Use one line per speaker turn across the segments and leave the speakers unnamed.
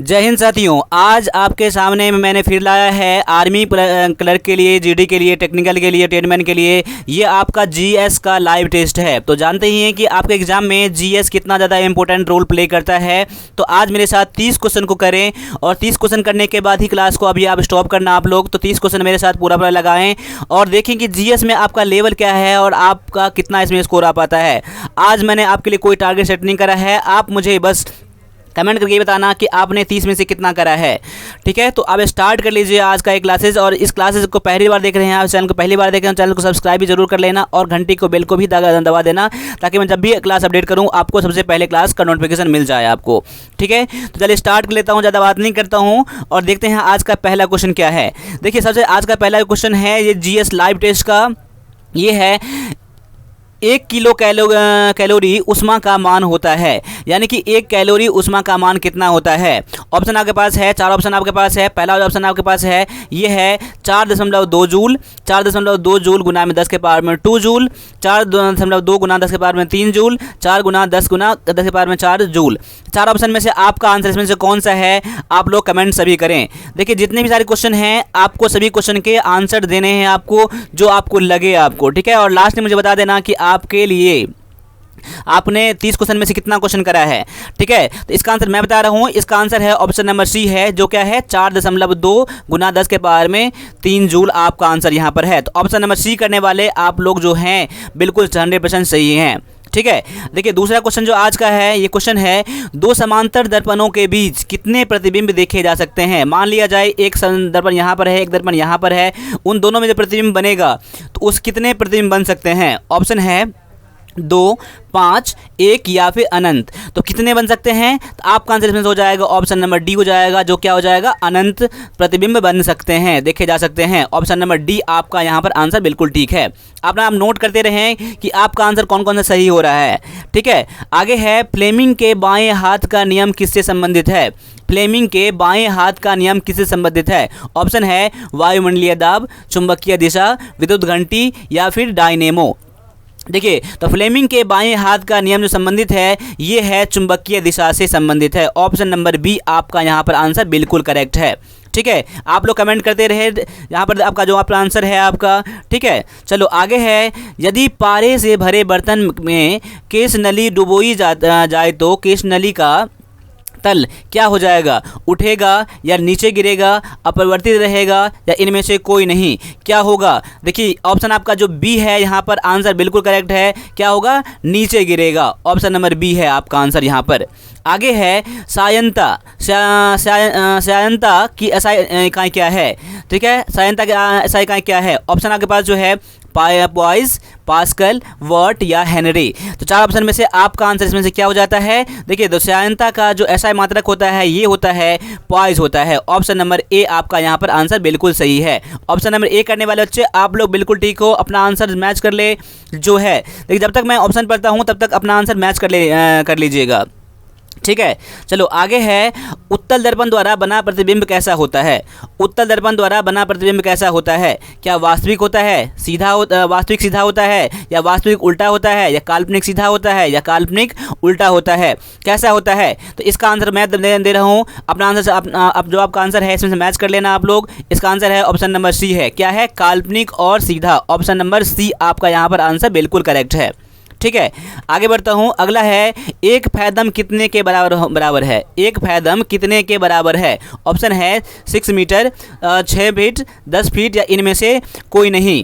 जय हिंद साथियों, आज आपके सामने मैंने फिर लाया है आर्मी क्लर्क के लिए, जीडी के लिए, टेक्निकल के लिए, ट्रेडमैन के लिए ये आपका जीएस का लाइव टेस्ट है। तो जानते ही हैं कि आपके एग्जाम में जीएस कितना ज़्यादा इंपॉर्टेंट रोल प्ले करता है। तो आज मेरे साथ 30 क्वेश्चन को करें और 30 क्वेश्चन करने के बाद ही क्लास को अभी आप स्टॉप करना आप लोग। तो 30 क्वेश्चन मेरे साथ पूरा लगाएँ और देखें कि जीएस में आपका लेवल क्या है और आपका कितना इसमें स्कोर आ पाता है। आज मैंने आपके लिए कोई टारगेट सेट नहीं करा है, आप मुझे बस कमेंट करके बताना कि आपने 30 में से कितना करा है। ठीक है, तो अब स्टार्ट कर लीजिए आज का एक क्लासेस। और इस क्लासेस को पहली बार देख रहे हैं आप, चैनल को पहली बार देख रहे हैं, चैनल को सब्सक्राइब भी जरूर कर लेना और घंटी को बेल को भी दबा देना, ताकि मैं जब भी क्लास अपडेट करूं आपको सबसे पहले क्लास का नोटिफिकेशन मिल जाए आपको। ठीक है, तो चलिए स्टार्ट कर लेता हूँ, ज़्यादा बात नहीं करता हूँ और देखते हैं आज का पहला क्वेश्चन क्या है। देखिए, सबसे आज का पहला क्वेश्चन है ये जीएस लाइव टेस्ट का। ये है 1 किलो कैलोरी ऊष्मा का मान होता है, यानी कि 1 कैलोरी ऊष्मा का मान कितना होता है। ऑप्शन आपके पास है, 4 ऑप्शन आपके पास है। पहला ऑप्शन आपके पास है, ये है 4.2 जूल, 4.2 जूल गुना में 10 के पावर में 2 जूल, 4.2 गुना 10 के पावर में 3 जूल, 4 गुना 10 के पावर में 4 जूल। 4 ऑप्शन में से आपका आंसर इसमें से कौन सा है, आप लोग कमेंट सभी करें। देखिए, जितने भी सारे क्वेश्चन हैं आपको सभी क्वेश्चन के आंसर देने हैं आपको, जो आपको लगे आपको। ठीक है, और लास्ट में मुझे बता देना कि आपके लिए आपने 30 क्वेश्चन में से कितना क्वेश्चन करा है। ठीक है, तो इसका आंसर मैं बता रहा हूं, इसका आंसर है ऑप्शन नंबर सी है, जो क्या है 4.2 गुना 10 के पावर में 3 जूल आपका आंसर यहां पर है। तो ऑप्शन नंबर सी करने वाले आप लोग जो हैं बिल्कुल 100% सही हैं। ठीक है, देखिए दूसरा क्वेश्चन जो आज का है, ये क्वेश्चन है 2 समांतर दर्पणों के बीच कितने प्रतिबिंब देखे जा सकते हैं। मान लिया जाए एक दर्पण यहाँ पर है, एक दर्पण यहाँ पर है, उन दोनों में जो प्रतिबिंब बनेगा तो उस कितने प्रतिबिंब बन सकते हैं। ऑप्शन है 2, 5, 1 या फिर अनंत। तो कितने बन सकते हैं, तो आपका आंसर इसमें हो जाएगा ऑप्शन नंबर डी हो जाएगा, जो क्या हो जाएगा अनंत प्रतिबिंब बन सकते हैं, देखे जा सकते हैं। ऑप्शन नंबर डी आपका यहाँ पर आंसर बिल्कुल ठीक है। अपना आप नोट करते रहें कि आपका आंसर कौन कौन सा सही हो रहा है। ठीक है, आगे है फ्लेमिंग के बाएं हाथ का नियम किससे संबंधित है। फ्लेमिंग के बाएं हाथ का नियम किससे संबंधित है। ऑप्शन है वायुमंडलीय दाब, चुंबकीय दिशा, विद्युत घंटी या फिर डायनेमो। देखिए, तो फ्लेमिंग के बाएं हाथ का नियम जो संबंधित है ये है चुंबकीय दिशा से संबंधित है। ऑप्शन नंबर बी आपका यहाँ पर आंसर बिल्कुल करेक्ट है। ठीक है, आप लोग कमेंट करते रहे यहाँ पर आपका जो आपका आंसर है आपका। ठीक है, चलो आगे है, यदि पारे से भरे बर्तन में केश नली डुबोई जाए तो केश नली का तल क्या हो जाएगा, उठेगा या नीचे गिरेगा, अपरिवर्तित रहेगा या इनमें से कोई नहीं, क्या होगा। देखिए, ऑप्शन आपका जो बी है यहाँ पर आंसर बिल्कुल करेक्ट है। क्या होगा, नीचे गिरेगा। ऑप्शन नंबर बी है आपका आंसर यहाँ पर। आगे है सायंता। सायंता की एसआई इकाई क्या है। ठीक है, सायंता की एसआई इकाई क्या है। ऑप्शन आपके पास जो है पॉइस, पास्कल, वॉट या हेनरी। तो 4 ऑप्शन में से आपका आंसर इसमें से क्या हो जाता है। देखिए, तो सायंता का जो एसआई मात्रक होता है ये होता है पॉइस होता है। ऑप्शन नंबर ए आपका यहाँ पर आंसर बिल्कुल सही है। ऑप्शन नंबर ए करने वाले बच्चे आप लोग बिल्कुल ठीक हो, अपना आंसर मैच कर ले जो है। देखिए, जब तक मैं ऑप्शन पढ़ता हूँ तब तक अपना आंसर मैच कर लीजिएगा। ठीक है, चलो आगे है, उत्तल दर्पण द्वारा बना प्रतिबिंब कैसा होता है। उत्तल दर्पण द्वारा बना प्रतिबिंब कैसा होता है। क्या वास्तविक होता है, वास्तविक सीधा होता है, या वास्तविक उल्टा होता है, या काल्पनिक सीधा होता है, या काल्पनिक उल्टा होता है, कैसा होता है। तो इसका आंसर मैं दे रहा हूँ, अपना आंसर अब जो आपका आंसर है इसमें से मैच कर लेना आप लोग। इसका आंसर है ऑप्शन नंबर सी है, क्या है काल्पनिक और सीधा। ऑप्शन नंबर सी आपका यहाँ पर आंसर बिल्कुल करेक्ट है। ठीक है, आगे बढ़ता हूँ। अगला है, 1 फैदम कितने के बराबर है। 1 फैदम कितने के बराबर है। ऑप्शन है 6 मीटर, 6 फीट, 10 फीट या इनमें से कोई नहीं।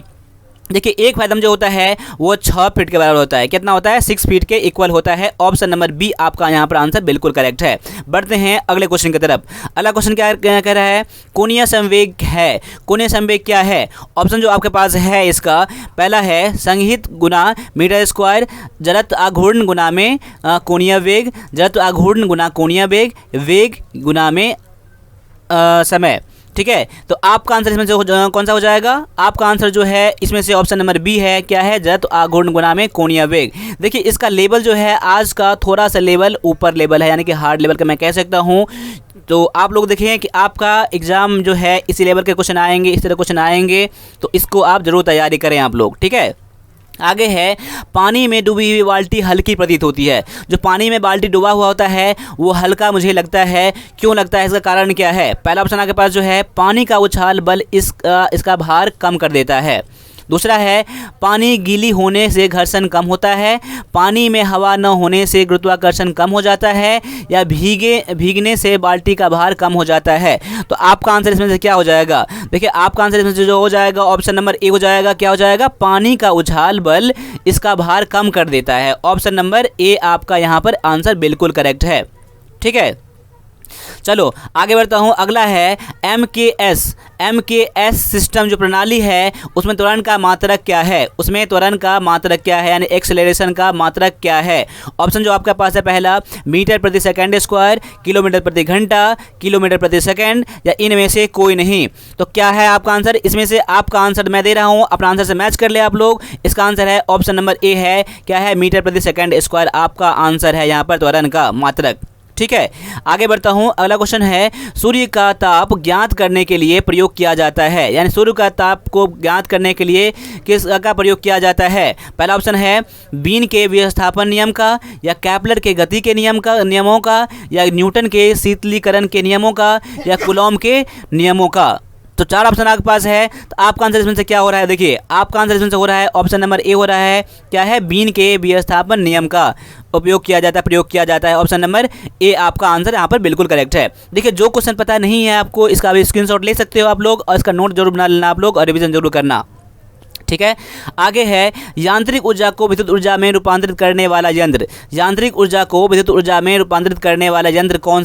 देखिए, 1 फैदम जो होता है वो 6 फीट के बराबर होता है। कितना होता है, 6 फीट के इक्वल होता है। ऑप्शन नंबर बी आपका यहाँ पर आंसर बिल्कुल करेक्ट है। बढ़ते हैं अगले क्वेश्चन की तरफ। अगला क्वेश्चन क्या कह रहा है, कोणीय संवेग है। कोणीय संवेग क्या है। ऑप्शन जो आपके पास है इसका, पहला है संगीत गुना मीटर स्क्वायर, जड़त्व आघूर्ण गुना में कोणीय वेग, जड़त्व आघूर्ण गुना कोणीय वेग, वेग गुना में समय। ठीक है, तो आपका आंसर इसमें से कौन सा हो जाएगा। आपका आंसर जो है इसमें से ऑप्शन नंबर बी है, क्या है जड़त्व आघूर्ण गुना में कोणीय वेग। देखिए, इसका लेवल जो है आज का थोड़ा सा लेवल ऊपर लेवल है, यानी कि हार्ड लेवल का मैं कह सकता हूँ। तो आप लोग देखें कि आपका एग्जाम जो है इसी लेवल के क्वेश्चन आएंगे, इस तरह क्वेश्चन आएंगे, तो इसको आप जरूर तैयारी करें आप लोग। ठीक है, आगे है, पानी में डूबी हुई बाल्टी हल्की प्रतीत होती है। जो पानी में बाल्टी डूबा हुआ होता है वो हल्का मुझे लगता है। क्यों लगता है, इसका कारण क्या है? पहला ऑप्शन आपके पास जो है, पानी का उछाल बल इसका भार कम कर देता है। दूसरा है, पानी गीली होने से घर्षण कम होता है। पानी में हवा न होने से गुरुत्वाकर्षण कम हो जाता है। या भीगने से बाल्टी का भार कम हो जाता है। तो आपका आंसर इसमें से क्या हो जाएगा? देखिए, आपका आंसर इसमें से जो हो जाएगा ऑप्शन नंबर ए हो जाएगा। क्या हो जाएगा? पानी का उछाल बल इसका भार कम कर देता है। ऑप्शन नंबर ए आपका यहाँ पर आंसर बिल्कुल करेक्ट है। ठीक है, चलो आगे बढ़ता हूँ। अगला है MKS सिस्टम जो प्रणाली है उसमें त्वरण का मात्रक क्या है? उसमें त्वरण का मात्रक क्या है, यानी एक्सेलरेशन का मात्रक क्या है? ऑप्शन जो आपके पास है, पहला मीटर प्रति सेकंड स्क्वायर, किलोमीटर प्रति घंटा, किलोमीटर प्रति सेकंड, या इनमें से कोई नहीं। तो क्या है आपका आंसर? इसमें से आपका आंसर मैं दे रहा हूँ, अपना आंसर से मैच कर ले आप लोग। इसका आंसर है ऑप्शन नंबर ए है। क्या है? मीटर प्रति सेकंड स्क्वायर आपका आंसर है यहाँ पर त्वरण का मात्रक। ठीक है, आगे बढ़ता हूँ। अगला क्वेश्चन है, सूर्य का ताप ज्ञात करने के लिए प्रयोग किया जाता है, यानी सूर्य का ताप को ज्ञात करने के लिए किसका प्रयोग किया जाता है? पहला ऑप्शन है बीन के विस्थापन नियम का, या केपलर के गति के नियमों का, या न्यूटन के शीतलीकरण के नियमों का, या कूलॉम के नियमों का। तो चार ऑप्शन आपके पास है। तो आपका आंसर इसमें से क्या हो रहा है? देखिए, आपका आंसर इसमें से हो रहा है ऑप्शन नंबर ए हो रहा है। क्या है? बीन के विस्थापन नियम का उपयोग किया जाता है, प्रयोग किया जाता है। ऑप्शन नंबर ए आपका आंसर यहाँ पर बिल्कुल करेक्ट है। देखिए, जो क्वेश्चन पता नहीं है आपको, इसका भी स्क्रीनशॉट ले सकते हो आप लोग, और इसका नोट जरूर बना लेना आप लोग, और रिवीजन जरूर करना। ठीक है, आगे है, यांत्रिक ऊर्जा को विद्युत ऊर्जा में रूपांतरित करने वाला यंत्र। यांत्रिक ऊर्जा को विद्युत ऊर्जा में रूपांतरित करने वाला यंत्र कौन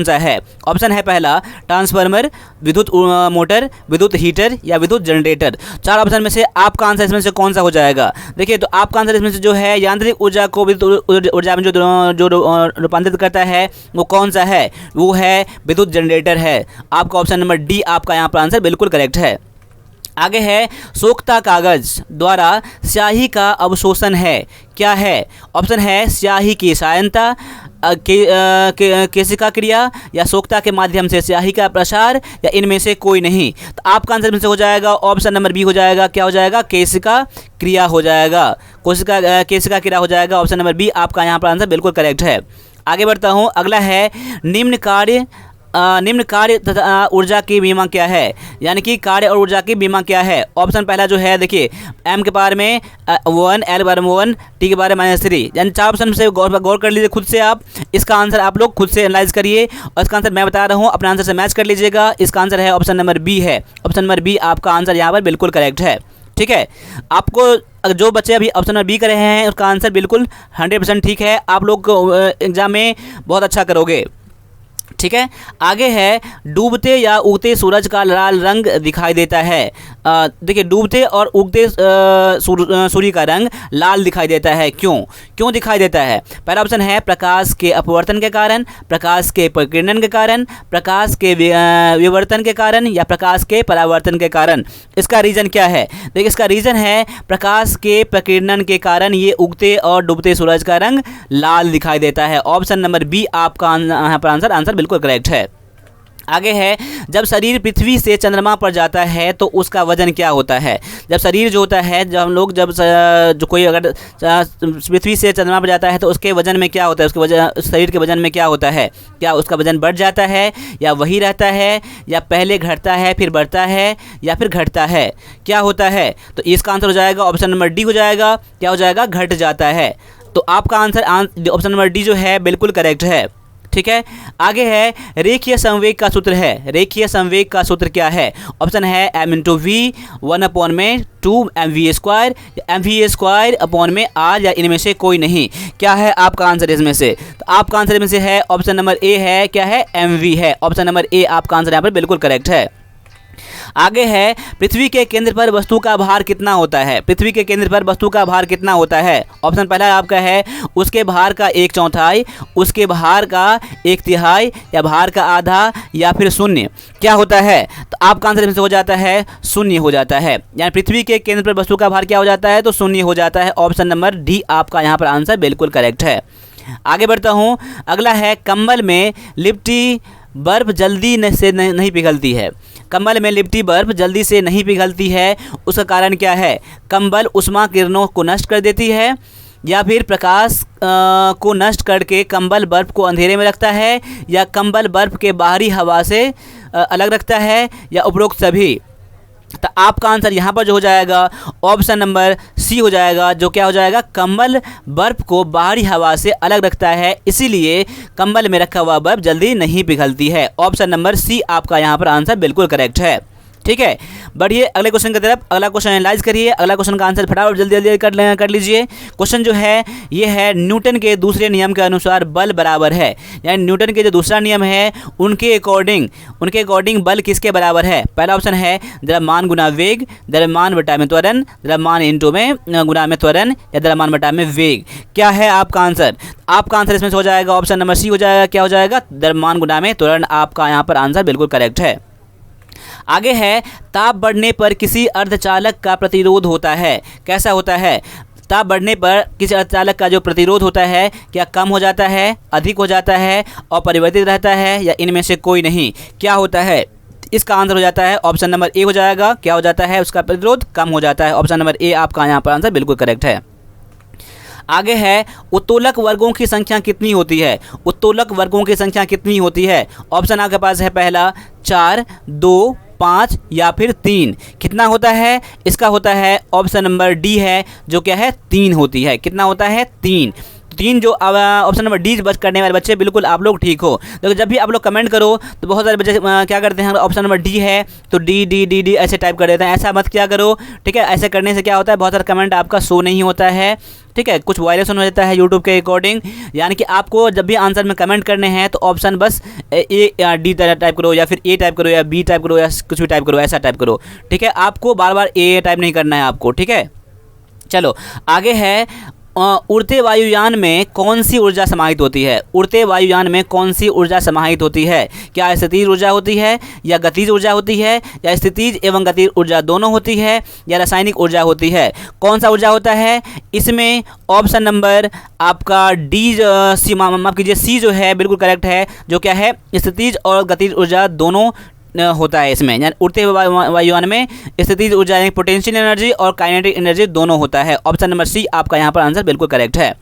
सा है? ऑप्शन है, पहला ट्रांसफार्मर, विद्युत मोटर, विद्युत हीटर, या विद्युत जनरेटर। चार ऑप्शन में से आपका आंसर इसमें से कौन सा हो जाएगा? देखिए, तो आपका आंसर इसमें से जो है, यांत्रिक ऊर्जा को विद्युत ऊर्जा में जो रूपांतरित करता है वो कौन सा है? वो है विद्युत जनरेटर है। आपका ऑप्शन नंबर डी आपका यहाँ पर आंसर बिल्कुल करेक्ट है। आगे है, सोखता कागज द्वारा स्याही का अवशोषण है। क्या है? ऑप्शन है स्याही की सायनता, केशिका क्रिया, या सोखता के माध्यम से स्याही का प्रसार, या इनमें से कोई नहीं। तो आपका आंसर इनमें से हो जाएगा ऑप्शन नंबर बी हो जाएगा। क्या हो जाएगा? केशिका क्रिया हो जाएगा। केशिका क्रिया हो जाएगा। ऑप्शन नंबर बी आपका यहाँ पर आंसर बिल्कुल करेक्ट है। आगे बढ़ता हूँ। अगला है, निम्न कार्य तथा ऊर्जा की बीमा क्या है? यानी कि कार्य और ऊर्जा की बीमा क्या है? ऑप्शन पहला जो है, देखिए, एम के बारे में 1, एल के बारे में 1, टी के बारे में -3, यानी चार ऑप्शन से गौर कर लीजिए खुद से आप। इसका आंसर आप लोग खुद से एनालाइज करिए, और इसका आंसर मैं बता रहा हूँ, अपने आंसर से मैच कर लीजिएगा। इसका आंसर है ऑप्शन नंबर बी है। ऑप्शन नंबर बी आपका आंसर यहाँ पर बिल्कुल करेक्ट है। ठीक है, आपको जो बच्चे अभी ऑप्शन नंबर बी कर रहे हैं उसका आंसर बिल्कुल 100% ठीक है। आप लोग एग्जाम में बहुत अच्छा करोगे। ठीक है, आगे है, डूबते या उगते सूरज का लाल रंग दिखाई देता है। देखिए, डूबते और उगते सूर्य का रंग लाल दिखाई देता है। क्यों दिखाई देता है? पहला ऑप्शन है प्रकाश के अपवर्तन के कारण, प्रकाश के प्रकीर्णन के कारण, प्रकाश के विवर्तन के कारण, या प्रकाश के परावर्तन के कारण। इसका रीज़न क्या है? देखिए, इसका रीज़न है प्रकाश के प्रकीर्णन के कारण ये उगते और डूबते सूरज का रंग लाल दिखाई देता है। ऑप्शन नंबर बी आपका यहाँ पर आंसर बिल्कुल करेक्ट है। आगे है, जब शरीर पृथ्वी से चंद्रमा पर जाता है तो उसका वजन क्या होता है? जब शरीर जो होता है, जो कोई अगर पृथ्वी से चंद्रमा पर जाता है तो उसके वजन में क्या होता है? उसके वजन, शरीर के वजन में क्या होता है? क्या उसका वजन बढ़ जाता है, या वही रहता है, या पहले घटता है फिर बढ़ता है, या फिर घटता है? क्या होता है? तो इसका आंसर हो जाएगा ऑप्शन नंबर डी हो जाएगा। क्या हो जाएगा? घट जाता है। तो आपका आंसर ऑप्शन नंबर डी जो है बिल्कुल करेक्ट है। ठीक है, आगे है, रेखीय संवेग का सूत्र है। रेखीय संवेग का सूत्र क्या है? ऑप्शन है m/v 1/2 mv², mv² अपॉन में r, या इनमें से कोई नहीं। क्या है आपका आंसर इसमें से? तो आपका आंसर इसमें से है ऑप्शन नंबर ए है। क्या है? mv है। ऑप्शन नंबर ए आपका आंसर यहाँ पर बिल्कुल करेक्ट है। आगे है, पृथ्वी के केंद्र पर वस्तु का भार कितना होता है? पृथ्वी के केंद्र पर वस्तु का भार कितना होता है? ऑप्शन पहला आपका है उसके भार का 1/4, उसके भार का 1/3, या भार का आधा, या फिर शून्य। क्या होता है? तो आपका आंसर इसमें से हो जाता है शून्य हो जाता है। यानी पृथ्वी के केंद्र पर वस्तु का भार क्या हो जाता है? तो शून्य हो जाता है। ऑप्शन नंबर डी आपका यहाँ पर आंसर बिल्कुल करेक्ट है। आगे बढ़ता हूँ। अगला है, कंबल में लिपटी बर्फ जल्दी से नहीं पिघलती है। कंबल में लिपटी बर्फ जल्दी से नहीं पिघलती है, उसका कारण क्या है? कंबल उष्मा किरणों को नष्ट कर देती है, या फिर प्रकाश को नष्ट करके कंबल बर्फ को अंधेरे में रखता है, या कंबल बर्फ के बाहरी हवा से अलग रखता है, या उपरोक्त सभी। तो आपका आंसर यहाँ पर जो हो जाएगा ऑप्शन नंबर सी हो जाएगा, जो क्या हो जाएगा? कंबल बर्फ को बाहरी हवा से अलग रखता है, इसीलिए कंबल में रखा हुआ बर्फ जल्दी नहीं पिघलती है। ऑप्शन नंबर सी आपका यहाँ पर आंसर बिल्कुल करेक्ट है। ठीक है, बढ़िए अगले क्वेश्चन की तरफ। अगला क्वेश्चन एनालाइज करिए। अगला क्वेश्चन का आंसर फटाफट जल्दी जल्दी कर लीजिए। क्वेश्चन जो है ये है, न्यूटन के दूसरे नियम के अनुसार बल बराबर है, यानी न्यूटन के जो दूसरा नियम है उनके अकॉर्डिंग बल किसके बराबर है? पहला ऑप्शन है द्रव्यमान गुना वेग, द्रव्यमान बटा में त्वरण, द्रव्यमान इंटू में गुना में त्वरण, या द्रव्यमान बटा में वेग। क्या है आपका आंसर? आपका आंसर इसमें से हो जाएगा ऑप्शन नंबर सी हो जाएगा। क्या हो जाएगा? द्रव्यमान गुना में त्वरण। आपका यहाँ पर आंसर बिल्कुल करेक्ट है। आगे है, ताप बढ़ने पर किसी अर्धचालक का प्रतिरोध होता है। कैसा होता है? ताप बढ़ने पर किसी अर्धचालक का जो प्रतिरोध होता है, क्या कम हो जाता है, अधिक हो जाता है, अपरिवर्तित रहता है, या इनमें से कोई नहीं? क्या होता है? इसका आंसर हो जाता है ऑप्शन नंबर ए हो जाएगा। क्या हो जाता है? उसका प्रतिरोध कम हो जाता है। ऑप्शन नंबर ए आपका यहाँ पर आंसर बिल्कुल करेक्ट है। आगे है, उत्तोलक वर्गों की संख्या कितनी होती है? उत्तोलक वर्गों की संख्या कितनी होती है? ऑप्शन आपके पास है पहला 4, 2, 5 या फिर 3। कितना होता है? इसका होता है ऑप्शन नंबर डी है, जो क्या है? 3 होती है। कितना होता है? 3 जो ऑप्शन नंबर डी बच करने वाले बच्चे बिल्कुल आप लोग ठीक हो। तो जब भी आप लोग कमेंट करो तो बहुत सारे बच्चे क्या करते हैं, ऑप्शन नंबर डी है तो डी डी डी डी ऐसे टाइप कर देते हैं। ऐसा मत क्या करो, ठीक है? ऐसे करने से क्या होता है, बहुत सारा कमेंट आपका शो नहीं होता है, ठीक है? कुछ वायलेशन हो जाता है यूट्यूब के अकॉर्डिंग। यानी कि आपको जब भी आंसर में कमेंट करने हैं तो ऑप्शन बस ए या डी टाइप करो, या फिर ए टाइप करो, या बी टाइप करो, या कुछ भी टाइप करो, ऐसा टाइप करो, ठीक है? आपको बार बार ए टाइप नहीं करना है आपको, ठीक है? चलो आगे है, उड़ते वायुयान में कौन सी ऊर्जा समाहित होती है? उड़ते वायुयान में कौन सी ऊर्जा समाहित होती है? क्या स्थितिज ऊर्जा होती है, या गतिज ऊर्जा होती है, या स्थितिज एवं गतिज ऊर्जा दोनों होती है, या रासायनिक ऊर्जा होती है? कौन सा ऊर्जा होता है इसमें? ऑप्शन नंबर आपका डी सी, माफ कीजिए, सी जो है बिल्कुल करेक्ट है, जो क्या है? स्थितिज और गतिज ऊर्जा दोनों होता है इसमें। यानी उड़ते वायुयान में स्थितिज ऊर्जा यानी पोटेंशियल एनर्जी और काइनेटिक एनर्जी दोनों होता है। ऑप्शन नंबर सी आपका यहाँ पर आंसर बिल्कुल करेक्ट है।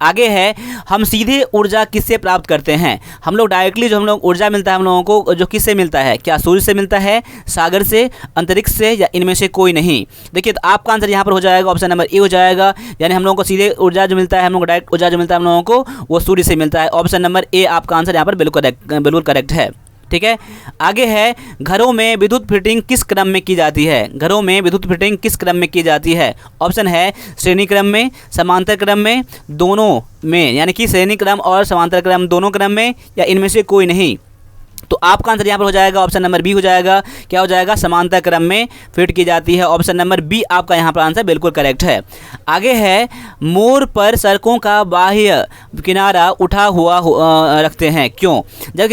आगे है, हम सीधे ऊर्जा किससे प्राप्त करते हैं? हम लोग डायरेक्टली जो हम लोग ऊर्जा मिलता है हम लोगों को, जो किससे मिलता है? क्या सूर्य से मिलता है, सागर से, अंतरिक्ष से, या इनमें से कोई नहीं? देखिए तो आपका आंसर यहाँ पर हो जाएगा ऑप्शन नंबर ए हो जाएगा। यानी हम लोगों को सीधे ऊर्जा जो मिलता है, हम लोग डायरेक्ट ऊर्जा जो मिलता है हम लोगों को, वो सूर्य से मिलता है। ऑप्शन नंबर ए आपका आंसर यहाँ पर बिल्कुल करेक्ट है। ठीक है, आगे है, घरों में विद्युत फिटिंग किस क्रम में की जाती है? घरों में विद्युत फिटिंग किस क्रम में की जाती है? ऑप्शन है श्रेणी क्रम में, समांतर क्रम में, दोनों में, यानी कि श्रेणी क्रम और समांतर क्रम दोनों क्रम में, या इनमें से कोई नहीं? तो आपका आंसर यहाँ पर हो जाएगा ऑप्शन नंबर बी हो जाएगा। क्या हो जाएगा? समांतर क्रम में फिट की जाती है। ऑप्शन नंबर बी आपका यहाँ पर आंसर बिल्कुल करेक्ट है। आगे है, मोर पर सड़कों का बाह्य किनारा उठा हुआ रखते हैं, क्यों?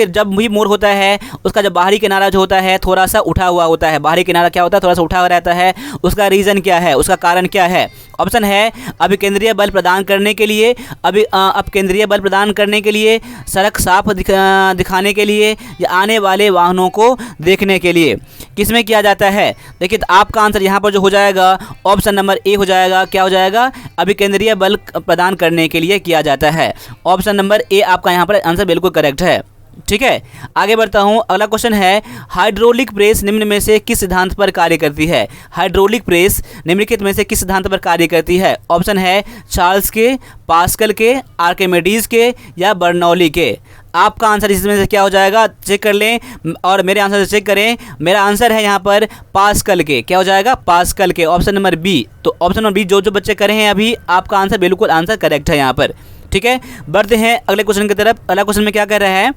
जब भी मोर होता है उसका जब बाहरी किनारा जो होता है थोड़ा सा उठा हुआ होता है। बाहरी किनारा क्या होता है? थोड़ा सा उठा हुआ रहता है। उसका रीज़न क्या है, उसका कारण क्या है? ऑप्शन है अभिकेंद्रीय बल प्रदान करने के लिए, अपकेंद्रीय बल प्रदान करने के लिए, सड़क साफ दिखाने के लिए, या आने वाले वाहनों को देखने के लिए। किस में किया जाता है? देखिए तो आपका आंसर यहाँ पर जो हो जाएगा ऑप्शन नंबर ए हो जाएगा। क्या हो जाएगा? अभिकेंद्रीय बल प्रदान करने के लिए किया जाता है। ऑप्शन नंबर ए आपका यहाँ पर आंसर बिल्कुल करेक्ट है। ठीक है, आगे बढ़ता हूँ। अगला क्वेश्चन है, हाइड्रोलिक प्रेस निम्न में से किस सिद्धांत पर कार्य करती है? हाइड्रोलिक प्रेस निम्नलिखित में से किस सिद्धांत पर कार्य करती है? ऑप्शन है चार्ल्स के, पास्कल के, आर्किमिडीज के, या बर्नौली के? आपका आंसर इसमें से क्या हो जाएगा? चेक कर लें और मेरे आंसर से चेक करें। मेरा आंसर है यहाँ पर पास्कल के। क्या हो जाएगा? पास्कल के। Option number B. तो ऑप्शन नंबर बी जो बच्चे करे हैं अभी, आपका आंसर बिल्कुल आंसर करेक्ट है यहाँ पर। ठीक है, बढ़ते हैं अगले क्वेश्चन की तरफ। अगला क्वेश्चन में क्या कह रहा है,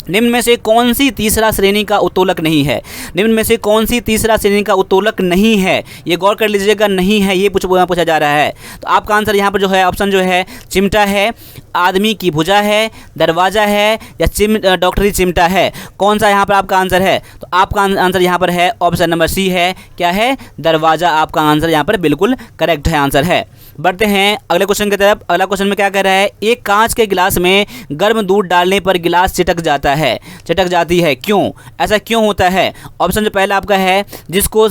निम्न में से कौन सी तीसरा श्रेणी का उत्तोलक नहीं है? निम्न में से कौन सी तीसरा श्रेणी का उत्तोलक नहीं है? ये गौर कर लीजिएगा, नहीं है ये पूछा जा रहा है। तो आपका आंसर यहाँ पर जो है ऑप्शन जो है चिमटा है, आदमी की भुजा है, दरवाज़ा है, या डॉक्टरी चिमटा है? कौन सा यहाँ पर आपका आंसर है? तो आपका आंसर यहाँ पर है ऑप्शन नंबर सी है। क्या है? दरवाज़ा आपका आंसर यहाँ पर बिल्कुल करेक्ट है आंसर है। बढ़ते हैं अगले क्वेश्चन की तरफ। अगला क्वेश्चन में क्या कह रहा है, एक कांच के गिलास में गर्म दूध डालने पर गिलास चिटक जाता है, चिटक जाती है, क्यों? ऐसा क्यों होता है? ऑप्शन जो पहला आपका है, जिसको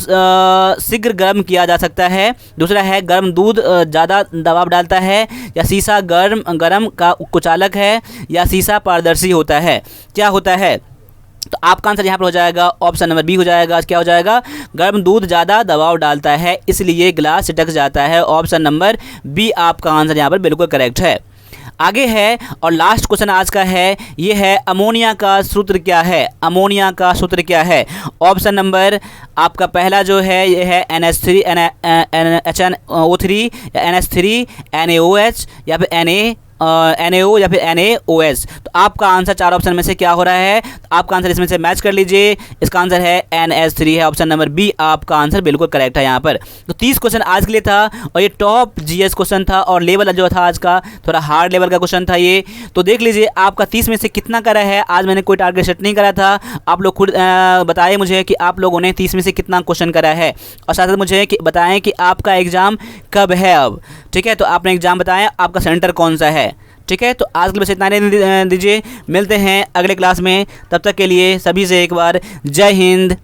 शीघ्र गर्म किया जा सकता है, दूसरा है गर्म दूध ज़्यादा दबाव डालता है, या शीशा गर्म का कुचालक है, या शीशा पारदर्शी होता है। क्या होता है? तो आपका आंसर यहाँ पर हो जाएगा ऑप्शन नंबर बी हो जाएगा। क्या हो जाएगा? गर्म दूध ज़्यादा दबाव डालता है इसलिए गिलास चिटक जाता है। ऑप्शन नंबर बी आपका आंसर यहाँ पर बिल्कुल करेक्ट है। आगे है और लास्ट क्वेश्चन आज का है, ये है अमोनिया का सूत्र क्या है? अमोनिया का सूत्र क्या है? ऑप्शन नंबर आपका पहला जो है ये है NH3 HNO3 या NH3 NaOH या फिर NaO या फिर NaOS। तो आपका आंसर चार ऑप्शन में से क्या हो रहा है? तो आपका आंसर इसमें से मैच कर लीजिए। इसका आंसर है NH3 है। ऑप्शन नंबर बी आपका आंसर बिल्कुल करेक्ट है यहाँ पर। तो 30 क्वेश्चन आज के लिए था और ये टॉप जीएस क्वेश्चन था और लेवल जो था आज का थोड़ा हार्ड लेवल का क्वेश्चन था ये। तो देख लीजिए आपका 30 में से कितना करा है। आज मैंने कोई टारगेट सेट नहीं करा था, आप लोग खुद बताएं मुझे कि आप लोगों ने 30 में से कितना क्वेश्चन करा है और साथ साथ मुझे बताएं कि आपका एग्ज़ाम कब है अब। ठीक है, तो आपने एग्ज़ाम बताएं आपका सेंटर कौन सा है। ठीक है, तो आज के लिए बस इतना दीजिए, मिलते हैं अगले क्लास में। तब तक के लिए सभी से एक बार जय हिंद,